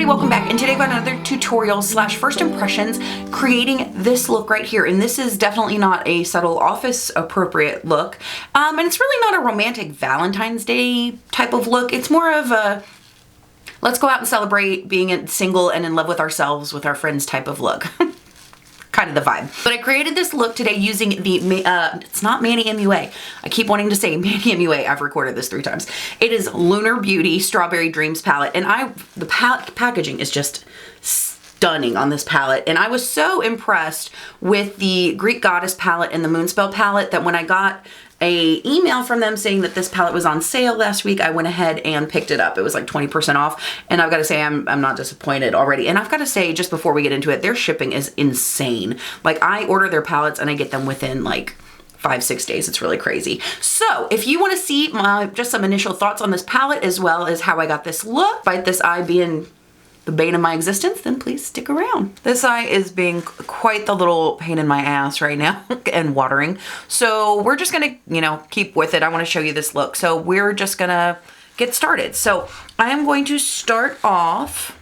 welcome back, and today I've got another tutorial slash first impressions creating this look right here. And this is definitely not a subtle office appropriate look, and it's really not a romantic Valentine's Day type of look. It's more of a let's go out and celebrate being single and in love with ourselves with our friends type of look. Kind of the vibe. But I created this look today using the, it's not Manny MUA. I keep wanting to say Manny MUA. I've recorded this 3 times. It is Lunar Beauty Strawberry Dreams palette. And the packaging is just stunning on this palette. And I was so impressed with the Greek Goddess palette and the Moonspell palette that when I got a email from them saying that this palette was on sale last week, I went ahead and picked it up. It was like 20% off. And I've got to say, I'm not disappointed already. And I've got to say, just before we get into it, their shipping is insane. Like, I order their palettes and I get them within like 5-6 days. It's really crazy. So if you want to see just some initial thoughts on this palette, as well as how I got this look, despite this eye being the bane of my existence, then please stick around. This eye is being quite the little pain in my ass right now and watering. So we're just gonna, keep with it. I wanna show you this look. So we're just gonna get started. So I am going to start off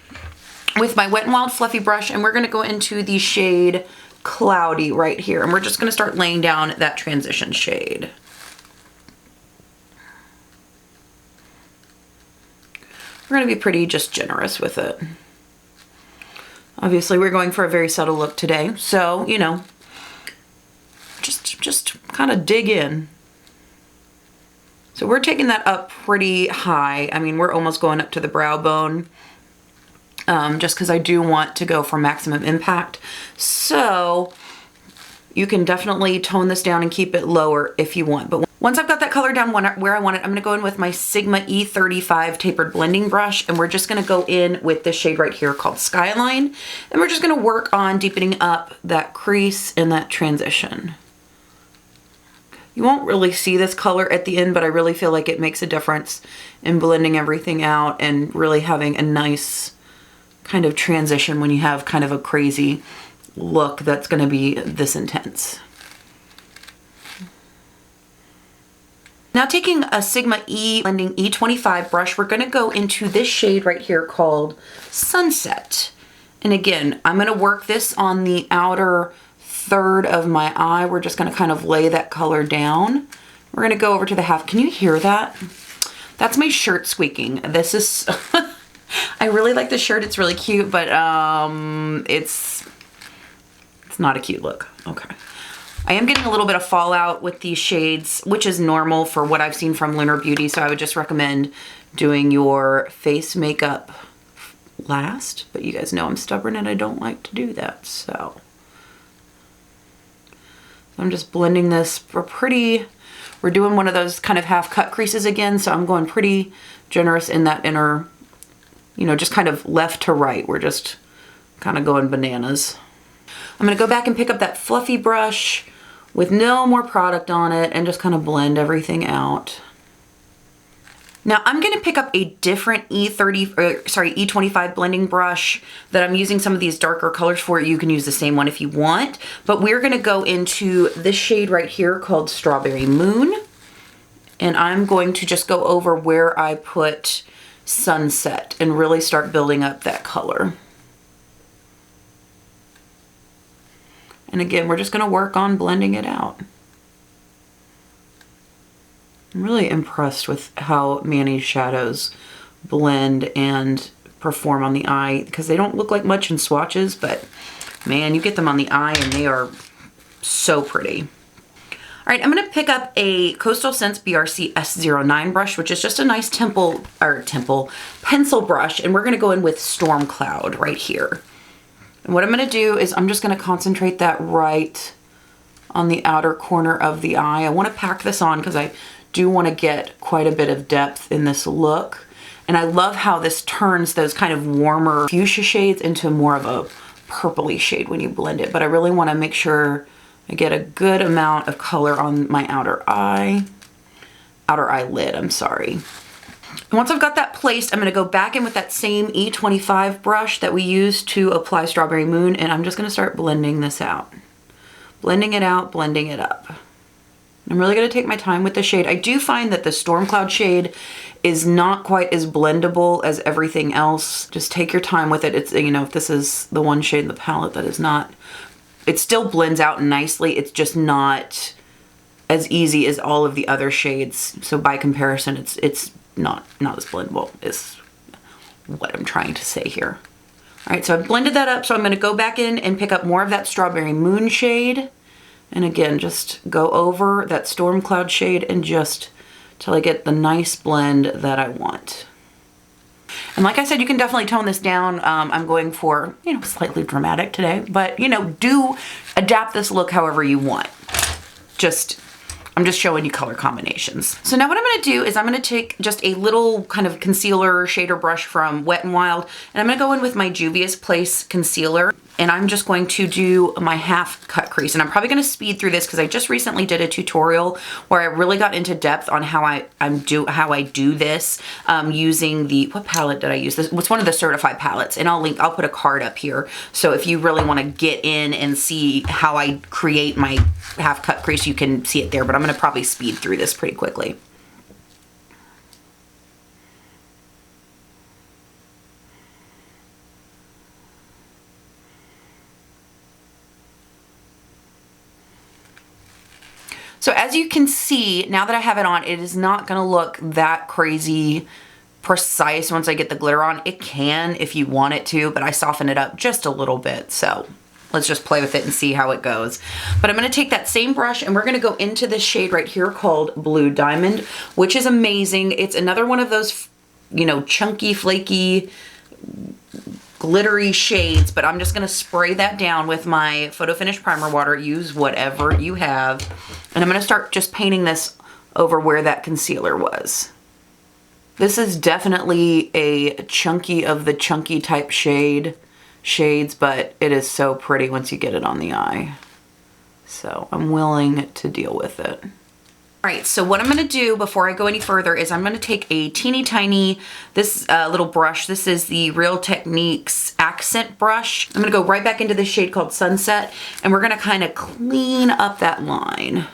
with my Wet n Wild Fluffy brush, and we're gonna go into the shade Cloudy right here. And we're just gonna start laying down that transition shade. We're gonna be pretty just generous with it. Obviously, we're going for a very subtle look today, so, just kind of dig in. So we're taking that up pretty high. I mean, we're almost going up to the brow bone, just because I do want to go for maximum impact. So you can definitely tone this down and keep it lower if you want. But once I've got that color down where I want it, I'm gonna go in with my Sigma E35 tapered blending brush, and we're just gonna go in with this shade right here called Skyline. And we're just gonna work on deepening up that crease and that transition. You won't really see this color at the end, but I really feel like it makes a difference in blending everything out and really having a nice kind of transition when you have kind of a crazy look that's gonna be this intense. Now taking a Sigma E blending E25 brush, we're gonna go into this shade right here called Sunset. And again, I'm gonna work this on the outer third of my eye. We're just gonna kind of lay that color down. We're gonna go over to the half. Can you hear that? That's my shirt squeaking. This is, I really like this shirt. It's really cute, but it's not a cute look. Okay. I am getting a little bit of fallout with these shades, which is normal for what I've seen from Lunar Beauty, so I would just recommend doing your face makeup last, but you guys know I'm stubborn and I don't like to do that, so. I'm just blending this we're doing one of those kind of half cut creases again, so I'm going pretty generous in that inner, just kind of left to right. We're just kind of going bananas. I'm gonna go back and pick up that fluffy brush with no more product on it and just kind of blend everything out. Now I'm gonna pick up a different E25 blending brush that I'm using some of these darker colors for. You can use the same one if you want, but we're gonna go into this shade right here called Strawberry Moon. And I'm going to just go over where I put Sunset and really start building up that color. And again, we're just gonna work on blending it out. I'm really impressed with how Manny's shadows blend and perform on the eye, because they don't look like much in swatches, but man, you get them on the eye and they are so pretty. All right, I'm gonna pick up a Coastal Scents BRC S09 brush, which is just a nice pencil brush, and we're gonna go in with Storm Cloud right here. And what I'm gonna do is I'm just gonna concentrate that right on the outer corner of the eye. I wanna pack this on because I do wanna get quite a bit of depth in this look. And I love how this turns those kind of warmer fuchsia shades into more of a purpley shade when you blend it. But I really wanna make sure I get a good amount of color on my outer eyelid, I'm sorry. And once I've got that placed, I'm gonna go back in with that same E25 brush that we used to apply Strawberry Moon, and I'm just gonna start blending this out. Blending it out, blending it up. I'm really going to take my time with the shade. I do find that the Storm Cloud shade is not quite as blendable as everything else. Just take your time with it. It's, you know, if this is the one shade in the palette that is not, it still blends out nicely. It's just not as easy as all of the other shades. So by comparison, it's not as blendable is what I'm trying to say here. All right, so I've blended that up. So I'm going to go back in and pick up more of that Strawberry Moon shade. And again, just go over that Storm Cloud shade and just till I get the nice blend that I want. And like I said, you can definitely tone this down. I'm going for, you know, slightly dramatic today, but you know, do adapt this look however you want. I'm just showing you color combinations. So now what I'm gonna do is I'm gonna take just a little kind of concealer shader brush from Wet n Wild, and I'm gonna go in with my Juvia's Place concealer, and I'm just going to do my half cut crease. And I'm probably gonna speed through this because I just recently did a tutorial where I really got into depth on how I do this using the, what palette did I use? This was one of the certified palettes, and I'll put a card up here. So if you really wanna get in and see how I create my half cut crease, you can see it there, but I'm gonna probably speed through this pretty quickly. So as you can see, now that I have it on, it is not gonna look that crazy precise once I get the glitter on. It can if you want it to, but I soften it up just a little bit. So let's just play with it and see how it goes. But I'm gonna take that same brush and we're gonna go into this shade right here called Blue Diamond, which is amazing. It's another one of those, you know, chunky, flaky, glittery shades, but I'm just gonna spray that down with my Photo Finish Primer Water. Use whatever you have. And I'm gonna start just painting this over where that concealer was. This is definitely a chunky of the chunky type shades, but it is so pretty once you get it on the eye. So I'm willing to deal with it. All right, so what I'm gonna do before I go any further is I'm gonna take a teeny tiny, this little brush. This is the Real Techniques accent brush. I'm gonna go right back into this shade called Sunset, and we're gonna kind of clean up that line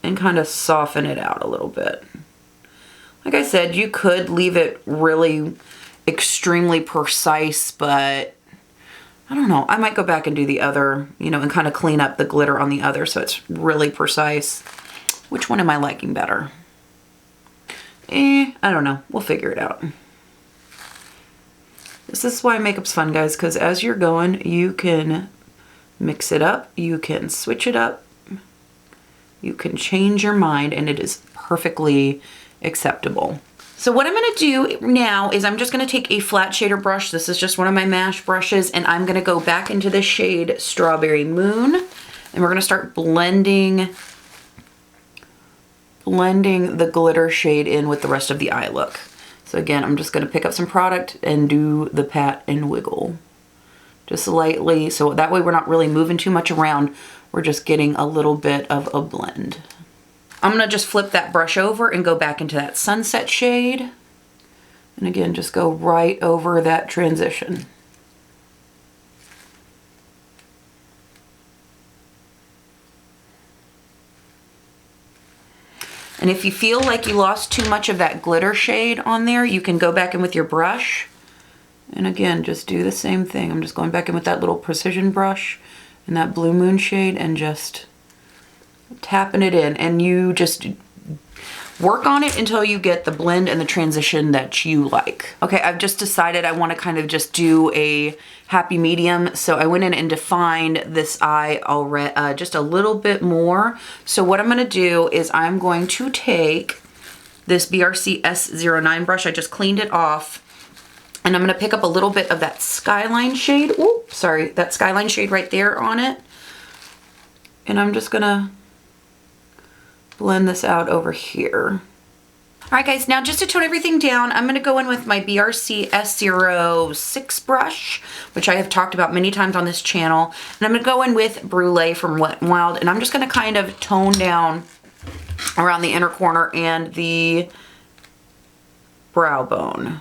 and kind of soften it out a little bit. Like I said, you could leave it really extremely precise, but I don't know. I might go back and do the other, you know, and kind of clean up the glitter on the other so it's really precise. Which one am I liking better? I don't know. We'll figure it out. This is why makeup's fun, guys, because as you're going, you can mix it up, you can switch it up, you can change your mind, and it is perfectly acceptable. So what I'm gonna do now is I'm just gonna take a flat shader brush. This is just one of my MASH brushes, and I'm gonna go back into the shade Strawberry Moon, and we're gonna start blending the glitter shade in with the rest of the eye look. So again, I'm just gonna pick up some product and do the pat and wiggle. Just lightly, so that way we're not really moving too much around. We're just getting a little bit of a blend. I'm gonna just flip that brush over and go back into that Sunset shade. And again, just go right over that transition. And if you feel like you lost too much of that glitter shade on there, you can go back in with your brush. And again, just do the same thing. I'm just going back in with that little precision brush and that Blue Moon shade and just tapping it in, and you just work on it until you get the blend and the transition that you like. Okay, I've just decided I want to kind of just do a happy medium, so I went in and defined this eye already just a little bit more. So what I'm going to do is I'm going to take this BRC S09 brush. I just cleaned it off, and I'm going to pick up a little bit of that Skyline shade. Oops, sorry, that Skyline shade right there on it, and I'm just gonna blend this out over here. All right, guys, now just to tone everything down, I'm gonna go in with my BRC S06 brush, which I have talked about many times on this channel. And I'm gonna go in with Brulee from Wet n Wild, and I'm just gonna kind of tone down around the inner corner and the brow bone.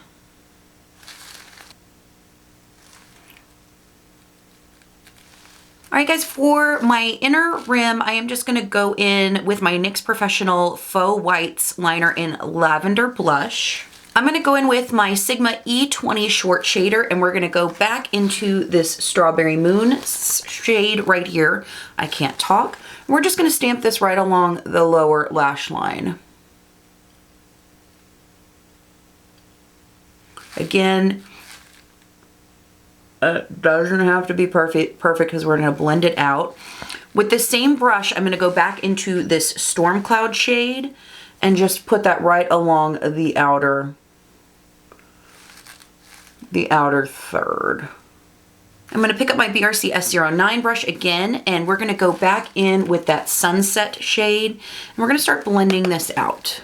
All All right, guys, for my inner rim, I am just gonna go in with my NYX Professional Faux Whites liner in Lavender Blush. I'm gonna go in with my Sigma E20 short shader, and we're gonna go back into this Strawberry Moon shade right here. I can't talk. We're just gonna stamp this right along the lower lash line. Again, it doesn't have to be perfect because we're gonna blend it out. With the same brush, I'm gonna go back into this Storm Cloud shade and just put that right along the outer third. I'm gonna pick up my BRC S09 brush again, and we're gonna go back in with that Sunset shade, and we're gonna start blending this out.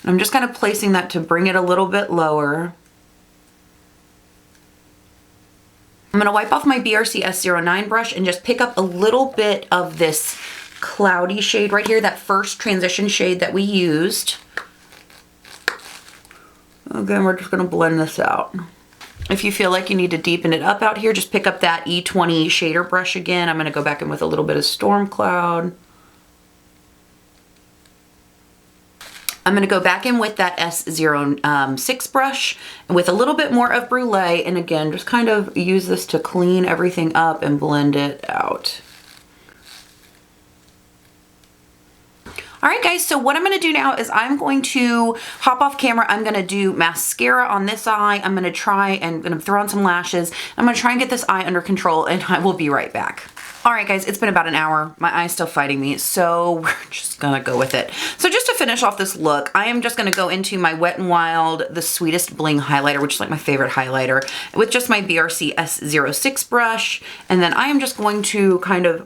I'm just kind of placing that to bring it a little bit lower. I'm gonna wipe off my BRC S09 brush and just pick up a little bit of this cloudy shade right here, that first transition shade that we used. Again, we're just gonna blend this out. If you feel like you need to deepen it up out here, just pick up that E20 shader brush again. I'm gonna go back in with a little bit of Storm Cloud. I'm gonna go back in with that S06 brush with a little bit more of Brulee, and again, just kind of use this to clean everything up and blend it out. All right, guys, so what I'm gonna do now is I'm going to hop off camera. I'm gonna do mascara on this eye. I'm gonna throw on some lashes. I'm gonna try and get this eye under control, and I will be right back. All right, guys, it's been about an hour. My eye's still fighting me, so we're just gonna go with it. So just to finish off this look, I am just gonna go into my Wet n Wild, the Sweetest Bling highlighter, which is like my favorite highlighter, with just my BRC S06 brush. And then I am just going to kind of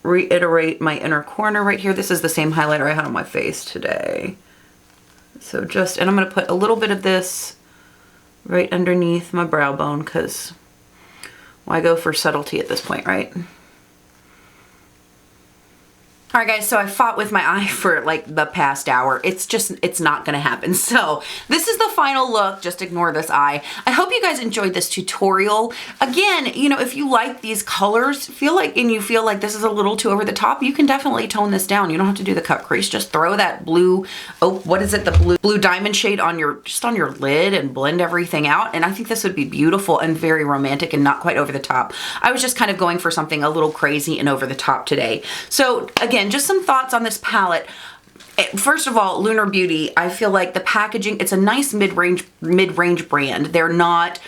reiterate my inner corner right here. This is the same highlighter I had on my face today. So and I'm gonna put a little bit of this right underneath my brow bone, because why go for subtlety at this point, right? All right, guys, so I fought with my eye for like the past hour. It's not gonna happen. So this is the final look. Just ignore this eye. I hope you guys enjoyed this tutorial. Again, you know, if you like these colors, you feel like this is a little too over the top, you can definitely tone this down. You don't have to do the cut crease. Just throw that blue, what is it? The blue diamond shade on your lid and blend everything out. And I think this would be beautiful and very romantic and not quite over the top. I was just kind of going for something a little crazy and over the top today. So again, just some thoughts on this palette. First of all, Lunar Beauty, I feel like the packaging, it's a nice mid-range brand. They're not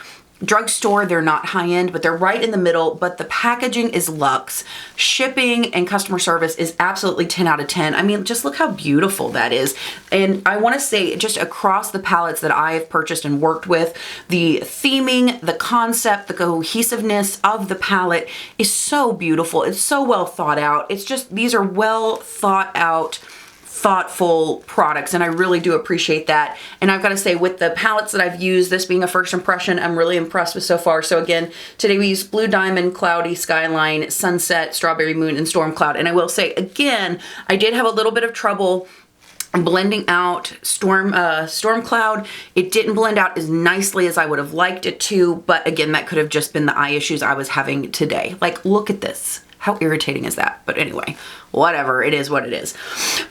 drugstore, they're not high-end, but they're right in the middle, but the packaging is luxe. Shipping and customer service is absolutely 10 out of 10. I mean, just look how beautiful that is. And I want to say, just across the palettes that I have purchased and worked with, the theming, the concept, the cohesiveness of the palette is so beautiful. It's so well thought out. It's just, these are well thought out, thoughtful products, and I really do appreciate that. And I've got to say, with the palettes that I've used, this being a first impression, I'm really impressed with so far. So again, today we used Blue Diamond, Cloudy, Skyline, Sunset, Strawberry Moon, and Storm Cloud. And I will say again, I did have a little bit of trouble blending out Storm Cloud. It didn't blend out as nicely as I would have liked it to, but again, that could have just been the eye issues I was having today. Like, look at this. How irritating is that? But anyway, whatever, it is what it is.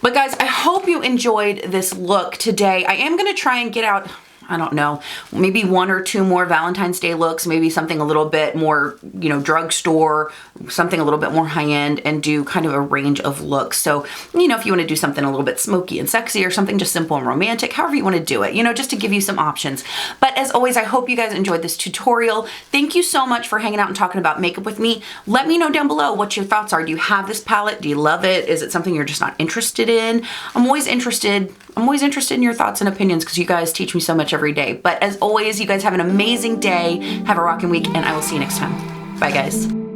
But guys, I hope you enjoyed this look today. I am gonna try and get out, I don't know, maybe 1 or 2 more Valentine's Day looks, maybe something a little bit more, you know, drugstore, something a little bit more high-end, and do kind of a range of looks. So, you know, if you want to do something a little bit smoky and sexy, or something just simple and romantic, however you want to do it, you know, just to give you some options. But as always, I hope you guys enjoyed this tutorial. Thank you so much for hanging out and talking about makeup with me. Let me know down below what your thoughts are. Do you have this palette? Do you love it? Is it something you're just not interested in? I'm always interested in your thoughts and opinions, because you guys teach me so much every day. But as always, you guys have an amazing day, have a rocking week, and I will see you next time. Bye, guys.